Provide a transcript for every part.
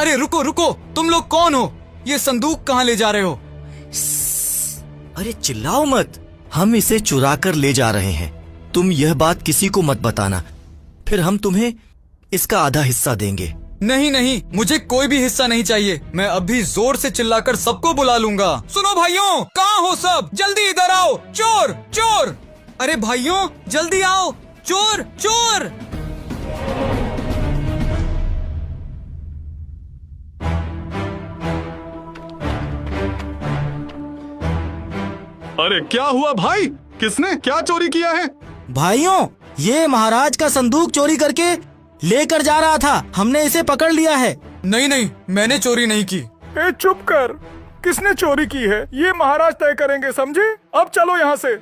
अरे रुको रुको, तुम लोग कौन हो? ये संदूक कहाँ ले जा रहे हो? अरे चिल्लाओ मत, हम इसे चुरा कर ले जा रहे हैं। तुम यह बात किसी को मत बताना, फिर हम तुम्हें इसका आधा हिस्सा देंगे। नहीं नहीं, मुझे कोई भी हिस्सा नहीं चाहिए। मैं अभी जोर से चिल्लाकर सबको बुला लूंगा। सुनो भाइयों, कहाँ हो सब? जल्दी इधर आओ। चोर चोर! अरे भाइयों जल्दी आओ, चोर चोर! अरे क्या हुआ भाई? किसने क्या चोरी किया है? भाइयों, ये महाराज का संदूक चोरी करके लेकर जा रहा था, हमने इसे पकड़ लिया है। नहीं नहीं, मैंने चोरी नहीं की। ए चुप कर, किसने चोरी की है ये महाराज तय करेंगे, समझे? अब चलो यहाँ से।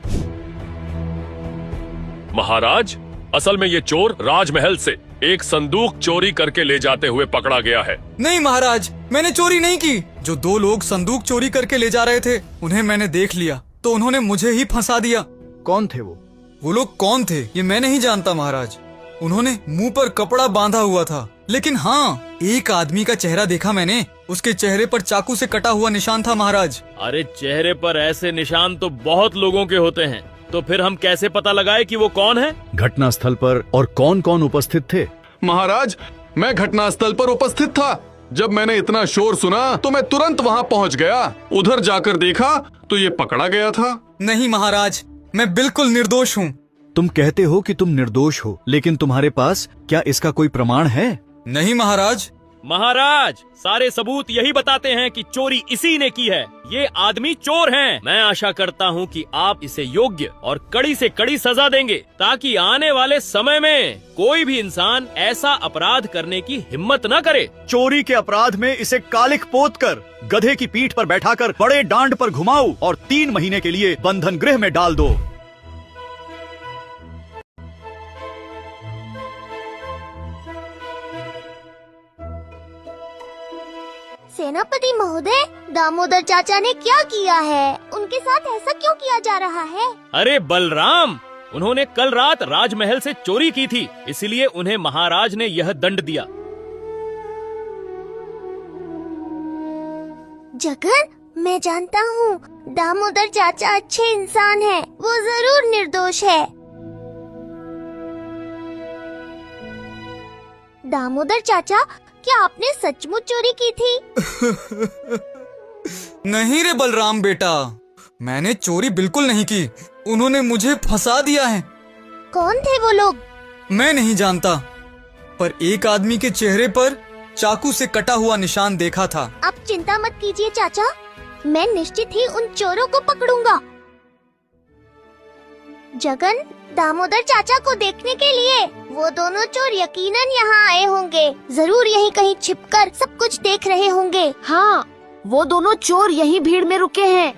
महाराज, असल में ये चोर राजमहल से एक संदूक चोरी करके ले जाते हुए पकड़ा गया है। नहीं महाराज, मैंने चोरी नहीं की। जो दो लोग संदूक चोरी करके ले जा रहे थे, उन्हें मैंने देख लिया तो उन्होंने मुझे ही फंसा दिया। कौन थे वो? वो लोग कौन थे ये मैं नहीं जानता महाराज। उन्होंने मुंह पर कपड़ा बांधा हुआ था, लेकिन हाँ, एक आदमी का चेहरा देखा मैंने। उसके चेहरे पर चाकू से कटा हुआ निशान था महाराज। अरे चेहरे पर ऐसे निशान तो बहुत लोगों के होते हैं, तो फिर हम कैसे पता लगाए कि वो कौन है? घटना स्थल पर और कौन कौन उपस्थित थे? महाराज, मैं घटनास्थल पर उपस्थित था। जब मैंने इतना शोर सुना तो मैं तुरंत वहाँ पहुँच गया। उधर जाकर देखा तो ये पकड़ा गया था। नहीं महाराज, मैं बिल्कुल निर्दोष हूँ। तुम कहते हो कि तुम निर्दोष हो, लेकिन तुम्हारे पास क्या इसका कोई प्रमाण है? नहीं महाराज। महाराज, सारे सबूत यही बताते हैं कि चोरी इसी ने की है। ये आदमी चोर हैं। मैं आशा करता हूँ कि आप इसे योग्य और कड़ी से कड़ी सजा देंगे, ताकि आने वाले समय में कोई भी इंसान ऐसा अपराध करने की हिम्मत न करे। चोरी के अपराध में इसे कालिख पोत कर गधे की पीठ पर बैठाकर बड़े डांड पर घुमाओ और 3 महीने के लिए बंधन गृह में डाल दो। सेनापति महोदय, दामोदर चाचा ने क्या किया है? उनके साथ ऐसा क्यों किया जा रहा है? अरे बलराम, उन्होंने कल रात राजमहल से चोरी की थी, इसलिए उन्हें महाराज ने यह दंड दिया। जगन, मैं जानता हूँ दामोदर चाचा अच्छे इंसान हैं। वो जरूर निर्दोष है। दामोदर चाचा, क्या आपने सचमुच चोरी की थी? नहीं रे बलराम बेटा, मैंने चोरी बिल्कुल नहीं की। उन्होंने मुझे फंसा दिया है। कौन थे वो लोग? मैं नहीं जानता, पर एक आदमी के चेहरे पर चाकू से कटा हुआ निशान देखा था। आप चिंता मत कीजिए चाचा, मैं निश्चित ही उन चोरों को पकड़ूंगा। जगन, दामोदर चाचा को देखने के लिए वो दोनों चोर यकीनन यहाँ आए होंगे। जरूर यहीं कहीं छिपकर सब कुछ देख रहे होंगे। हाँ, वो दोनों चोर यहीं भीड़ में रुके हैं।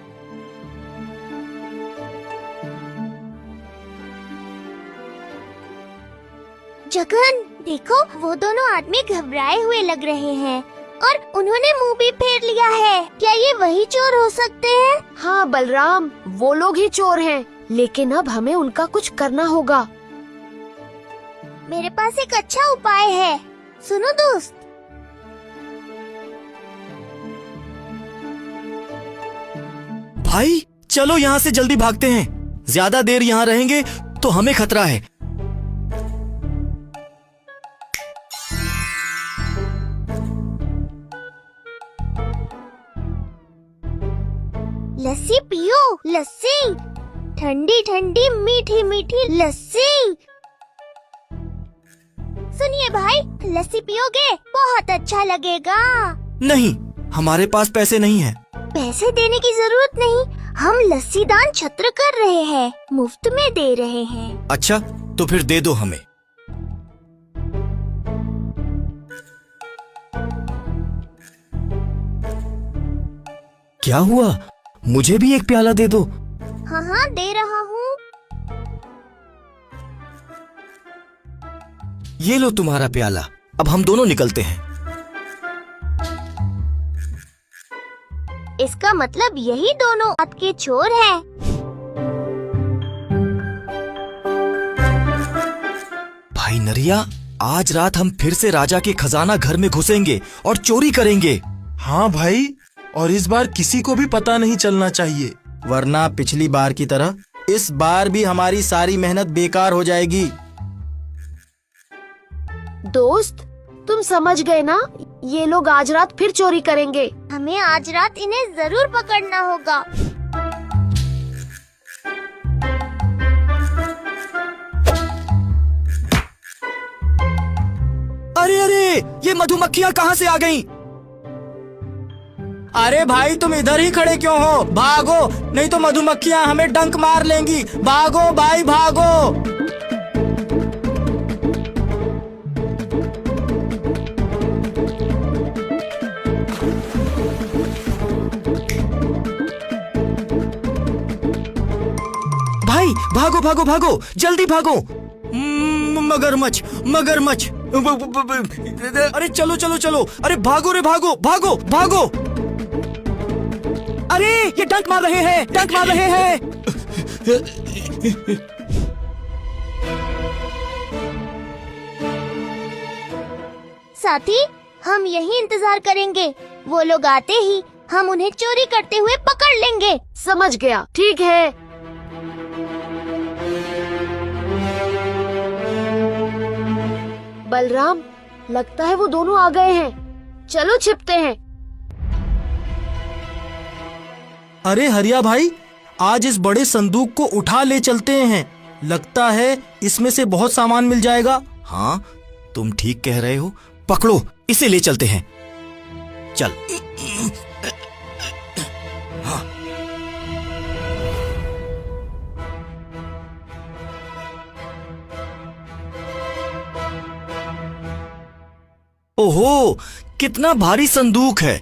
जगन, देखो, वो दोनों आदमी घबराए हुए लग रहे हैं और उन्होंने मुंह भी फेर लिया है। क्या ये वही चोर हो सकते हैं? हाँ बलराम, वो लोग ही चोर हैं, लेकिन अब हमें उनका कुछ करना होगा। मेरे पास एक अच्छा उपाय है, सुनो दोस्त। भाई चलो यहाँ से जल्दी भागते हैं, ज्यादा देर यहाँ रहेंगे तो हमें खतरा है। लस्सी पियो, लस्सी, ठंडी ठंडी मीठी मीठी लस्सी। सुनिए भाई, लस्सी पियोगे? बहुत अच्छा लगेगा। नहीं, हमारे पास पैसे नहीं हैं। पैसे देने की जरूरत नहीं, हम लस्सी दान छत्र कर रहे हैं, मुफ्त में दे रहे हैं। अच्छा, तो फिर दे दो हमें। क्या हुआ? मुझे भी एक प्याला दे दो। हाँ हाँ, दे रहा हूँ। ये लो तुम्हारा प्याला, अब हम दोनों निकलते हैं। इसका मतलब यही दोनों आपके चोर हैं। भाई नरिया, आज रात हम फिर से राजा के खजाना घर में घुसेंगे और चोरी करेंगे। हाँ भाई, और इस बार किसी को भी पता नहीं चलना चाहिए, वरना पिछली बार की तरह इस बार भी हमारी सारी मेहनत बेकार हो जाएगी। दोस्त, तुम समझ गए ना, ये लोग आज रात फिर चोरी करेंगे। हमें आज रात इन्हें जरूर पकड़ना होगा। अरे अरे, ये मधुमक्खियाँ कहाँ से आ गईं? अरे भाई, तुम इधर ही खड़े क्यों हो? भागो, नहीं तो मधुमक्खियाँ हमें डंक मार लेंगी। भागो भाई भागो। भाई भागो भागो भागो, जल्दी भागो। मगरमच्छ मगरमच्छ। अरे चलो चलो चलो, अरे भागो रे भागो भागो भागो। अरे ये डंक मार रहे हैं, डंक मार रहे हैं। साथी, हम यही इंतजार करेंगे। वो लोग आते ही हम उन्हें चोरी करते हुए पकड़ लेंगे। समझ गया, ठीक है। बलराम, लगता है वो दोनों आ गए हैं। चलो छिपते हैं। अरे हरिया भाई, आज इस बड़े संदूक को उठा ले चलते हैं। लगता है इसमें से बहुत सामान मिल जाएगा। हाँ, तुम ठीक कह रहे हो। पकड़ो, इसे ले चलते हैं। चल। हाँ। ओहो, कितना भारी संदूक है।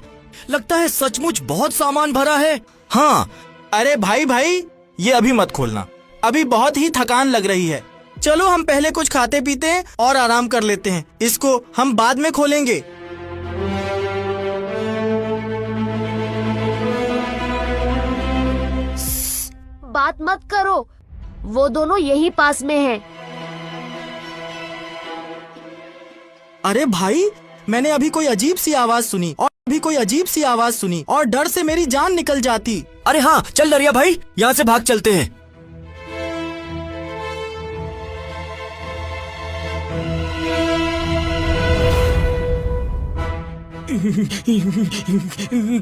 लगता है सचमुच बहुत सामान भरा है। हाँ, अरे भाई भाई, ये अभी मत खोलना, अभी बहुत ही थकान लग रही है। चलो हम पहले कुछ खाते पीते हैं और आराम कर लेते हैं। इसको हम बाद में खोलेंगे। बात मत करो, वो दोनों यही पास में हैं। अरे भाई, मैंने अभी कोई अजीब सी आवाज सुनी और डर से मेरी जान निकल जाती। अरे हाँ, चल दरिया भाई, यहाँ से भाग चलते हैं।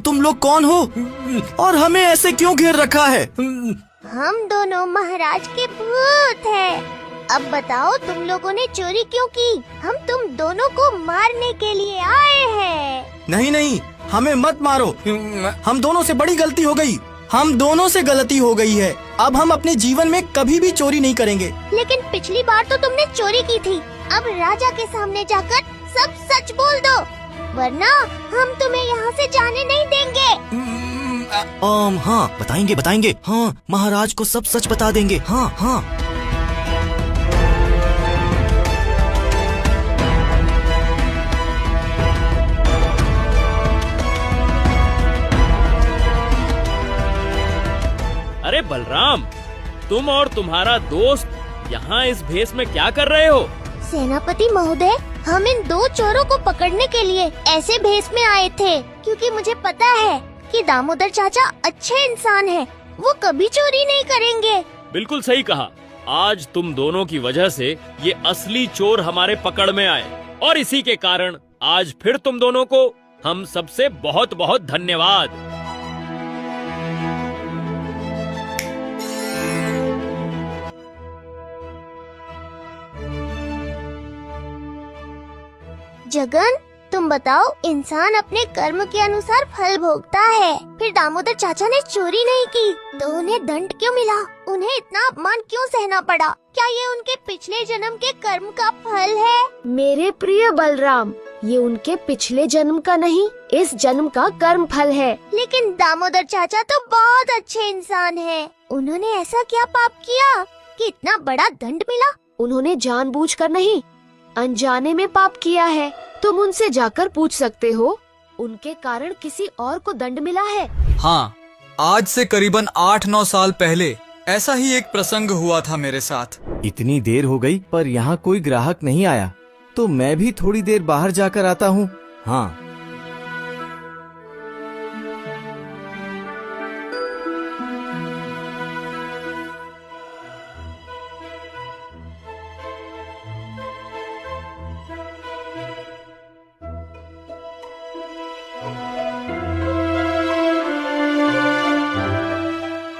तुम लोग कौन हो और हमें ऐसे क्यों घेर रखा है? हम दोनों महाराज के भूत हैं। अब बताओ, तुम लोगों ने चोरी क्यों की? हम तुम दोनों को मारने के लिए आए हैं। नहीं नहीं, हमें मत मारो। हम दोनों से बड़ी गलती हो गई। हम दोनों से गलती हो गई है। अब हम अपने जीवन में कभी भी चोरी नहीं करेंगे। लेकिन पिछली बार तो तुमने चोरी की थी। अब राजा के सामने जाकर सब सच बोल दो, वरना हम तुम्हें यहाँ से जाने नहीं देंगे। हाँ, बताएंगे। हाँ, महाराज को सब सच बता देंगे। हाँ हाँ। अरे बलराम, तुम और तुम्हारा दोस्त यहाँ इस भेष में क्या कर रहे हो? सेनापति महोदय, हम इन दो चोरों को पकड़ने के लिए ऐसे भेष में आए थे, क्योंकि मुझे पता है कि दामोदर चाचा अच्छे इंसान हैं। वो कभी चोरी नहीं करेंगे। बिल्कुल सही कहा। आज तुम दोनों की वजह से ये असली चोर हमारे पकड़ में आए, और इसी के कारण आज फिर तुम दोनों को हम सबसे बहुत बहुत धन्यवाद। जगन, तुम बताओ, इंसान अपने कर्म के अनुसार फल भोगता है। फिर दामोदर चाचा ने चोरी नहीं की तो उन्हें दंड क्यों मिला? उन्हें इतना अपमान क्यों सहना पड़ा? क्या ये उनके पिछले जन्म के कर्म का फल है? मेरे प्रिय बलराम, ये उनके पिछले जन्म का नहीं, इस जन्म का कर्म फल है। लेकिन दामोदर चाचा तो बहुत अच्छे इंसान हैं। उन्होंने ऐसा क्या पाप किया कि इतना बड़ा दंड मिला? उन्होंने जानबूझकर नहीं, अनजाने में पाप किया है। तुम उनसे जाकर पूछ सकते हो, उनके कारण किसी और को दंड मिला है। हाँ, आज से करीबन 8-9 साल पहले ऐसा ही एक प्रसंग हुआ था मेरे साथ। इतनी देर हो गई पर यहाँ कोई ग्राहक नहीं आया, तो मैं भी थोड़ी देर बाहर जाकर आता हूँ। हाँ।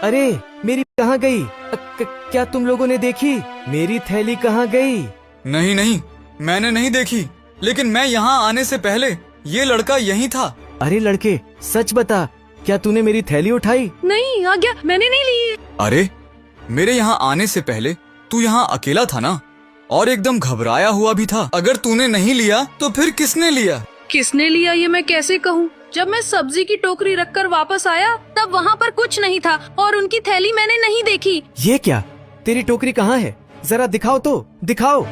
अरे मेरी कहाँ गई? क्या तुम लोगों ने देखी? मेरी थैली कहाँ गई? नहीं नहीं, मैंने नहीं देखी, लेकिन मैं यहाँ आने से पहले ये लड़का यहीं था। अरे लड़के, सच बता, क्या तूने मेरी थैली उठाई? नहीं आज्ञा, मैंने नहीं ली। अरे मेरे यहाँ आने से पहले तू यहाँ अकेला था ना, और एकदम घबराया हुआ भी था। अगर तूने नहीं लिया तो फिर किसने लिया? किसने लिया ये मैं कैसे कहूँ? जब मैं सब्जी की टोकरी रखकर वापस आया तब वहाँ पर कुछ नहीं था और उनकी थैली मैंने नहीं देखी। ये क्या? तेरी टोकरी कहाँ है? जरा दिखाओ तो, दिखाओ।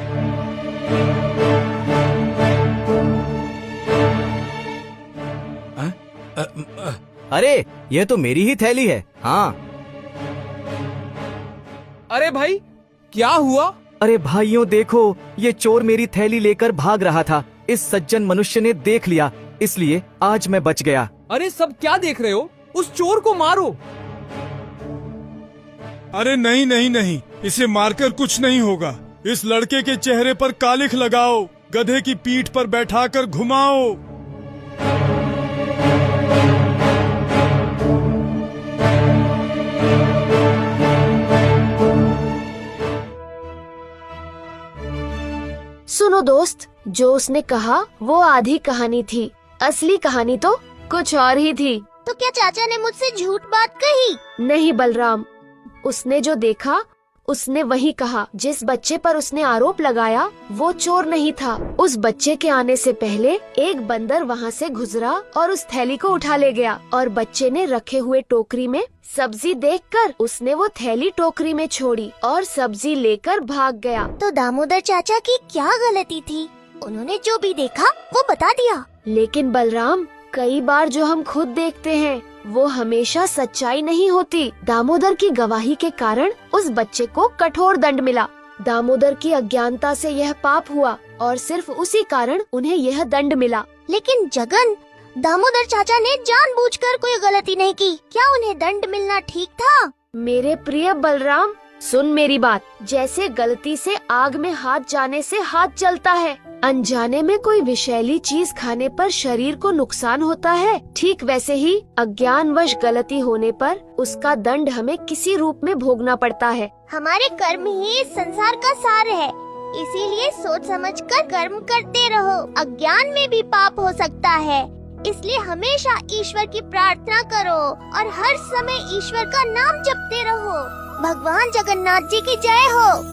अरे ये तो मेरी ही थैली है। हाँ। अरे भाई, क्या हुआ? अरे भाइयों देखो, ये चोर मेरी थैली लेकर भाग रहा था। इस सज्जन मनुष्य ने देख लिया, इसलिए आज मैं बच गया। अरे सब क्या देख रहे हो? उस चोर को मारो। अरे नहीं नहीं नहीं, इसे मारकर कुछ नहीं होगा। इस लड़के के चेहरे पर कालिख लगाओ, गधे की पीठ पर बैठाकर घुमाओ। सुनो दोस्त, जो उसने कहा वो आधी कहानी थी, असली कहानी तो कुछ और ही थी। तो क्या चाचा ने मुझसे झूठ बात कही? नहीं बलराम, उसने जो देखा उसने वही कहा। जिस बच्चे पर उसने आरोप लगाया वो चोर नहीं था। उस बच्चे के आने से पहले एक बंदर वहाँ से गुजरा और उस थैली को उठा ले गया, और बच्चे ने रखे हुए टोकरी में सब्जी देखकर उसने वो थैली टोकरी में छोड़ी और सब्जी लेकर भाग गया। तो दामोदर चाचा की क्या गलती थी? उन्होंने जो भी देखा वो बता दिया। लेकिन बलराम, कई बार जो हम खुद देखते हैं वो हमेशा सच्चाई नहीं होती। दामोदर की गवाही के कारण उस बच्चे को कठोर दंड मिला। दामोदर की अज्ञानता से यह पाप हुआ और सिर्फ उसी कारण उन्हें यह दंड मिला। लेकिन जगन, दामोदर चाचा ने जानबूझकर कोई गलती नहीं की। क्या उन्हें दंड मिलना ठीक था? मेरे प्रिय बलराम, सुन मेरी बात। जैसे गलती से आग में हाथ जाने से हाथ जलता है, अनजाने में कोई विषैली चीज खाने पर शरीर को नुकसान होता है, ठीक वैसे ही अज्ञानवश गलती होने पर उसका दंड हमें किसी रूप में भोगना पड़ता है। हमारे कर्म ही इस संसार का सार है, इसीलिए सोच समझकर कर्म करते रहो। अज्ञान में भी पाप हो सकता है, इसलिए हमेशा ईश्वर की प्रार्थना करो और हर समय ईश्वर का नाम जपते रहो। भगवान जगन्नाथ जी की जय हो।